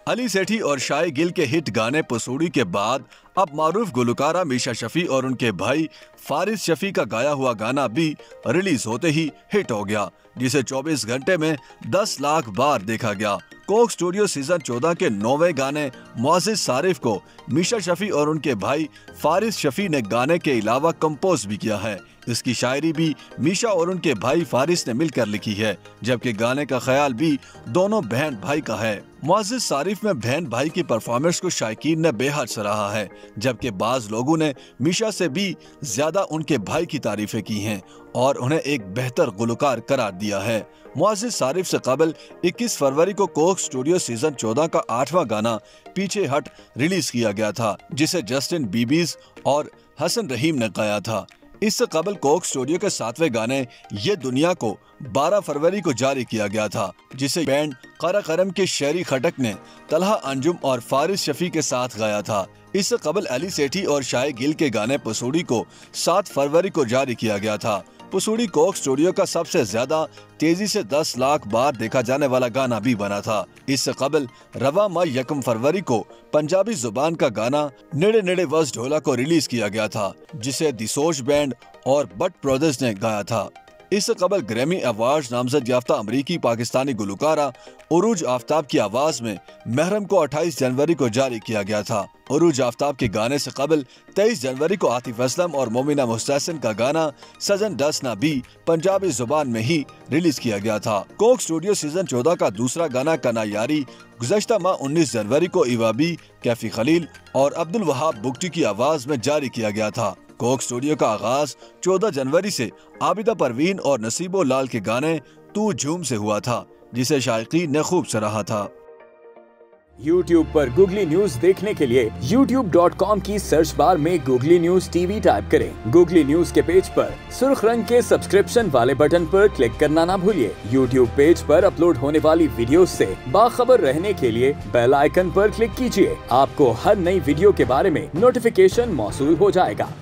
अली सेठी और शाय गिल के हिट गाने पसूड़ी के बाद अब मारूफ गुलकारा मीशा शफी और उनके भाई फारिस शफी का गाया हुआ गाना भी रिलीज होते ही हिट हो गया, जिसे 24 घंटे में 10 लाख बार देखा गया। कोक स्टूडियो सीजन 14 के 9वें गाने मुअज़्ज़िज़ सारिफ को मीशा शफी और उनके भाई फारिस शफी ने गाने के अलावा कंपोज भी किया है। इसकी शायरी भी मीशा और उनके भाई फारिस ने मिलकर लिखी है, जबकि गाने का ख्याल भी दोनों बहन भाई का है। मुअज़्ज़िज़ सारिफ में बहन भाई की परफॉर्मेंस को शायकीन ने बेहद सराहा है, जबकि बाज लोगों ने मीशा से भी ज्यादा उनके भाई की तारीफें की हैं और उन्हें एक बेहतर गुलकार करार दिया है। मुअज़्ज़िज़ सारिफ से कबल 21 फरवरी को कोक स्टूडियो सीजन 14 का 8वां गाना पीछे हट रिलीज किया गया था, जिसे जस्टिन बीबीज और हसन रहीम ने गाया था। इससे कबल कोक स्टूडियो के 7वें गाने ये दुनिया को 12 फरवरी को जारी किया गया था, जिसे बैंड करा करम के शेरी खटक ने तलहा अंजुम और फारिस शफी के साथ गाया था। इससे कबल अली सेठी और शाय गिल के गाने पसूड़ी को 7 फरवरी को जारी किया गया था। पसूड़ी कोक स्टूडियो का सबसे ज्यादा तेजी से 10 लाख बार देखा जाने वाला गाना भी बना था। इससे कबल रवा माह 1 फरवरी को पंजाबी जुबान का गाना नेड़े नेड़े वस ढोला को रिलीज किया गया था, जिसे दी सोच बैंड और बट ब्रदर्स ने गाया था। इससे कबल ग्रैमी अवार्ड नामजद याफ्ता अमरीकी पाकिस्तानी गुलकारा उरूज आफ्ताब की आवाज में महरम को 28 जनवरी को जारी किया गया था। उरूज आफ्ताब के गाने से कबल 23 जनवरी को आतिफ असलम और मोमिना मुस्तहसन का गाना सजन डसना भी पंजाबी जुबान में ही रिलीज किया गया था। कोक स्टूडियो सीजन 14 का दूसरा गाना कना यारी गुज़श्ता माह 19 जनवरी को इवाबी, कैफी खलील और अब्दुल वहाब बुगटी की आवाज में जारी किया गया था। कोक स्टूडियो का आगाज 14 जनवरी से आबिदा परवीन और नसीबो लाल के गाने तू झूम से हुआ था, जिसे शायकीन ने खूब सराहा था। YouTube पर गूगली न्यूज देखने के लिए youtube.com की सर्च बार में गूगली न्यूज टीवी टाइप करें। गूगली न्यूज के पेज पर सुर्ख रंग के सब्सक्रिप्शन वाले बटन पर क्लिक करना ना भूलिए। YouTube पेज पर अपलोड होने वाली वीडियोस से बाखबर रहने के लिए बेल आइकन पर क्लिक कीजिए। आपको हर नई वीडियो के बारे में नोटिफिकेशन मौसूल हो जाएगा।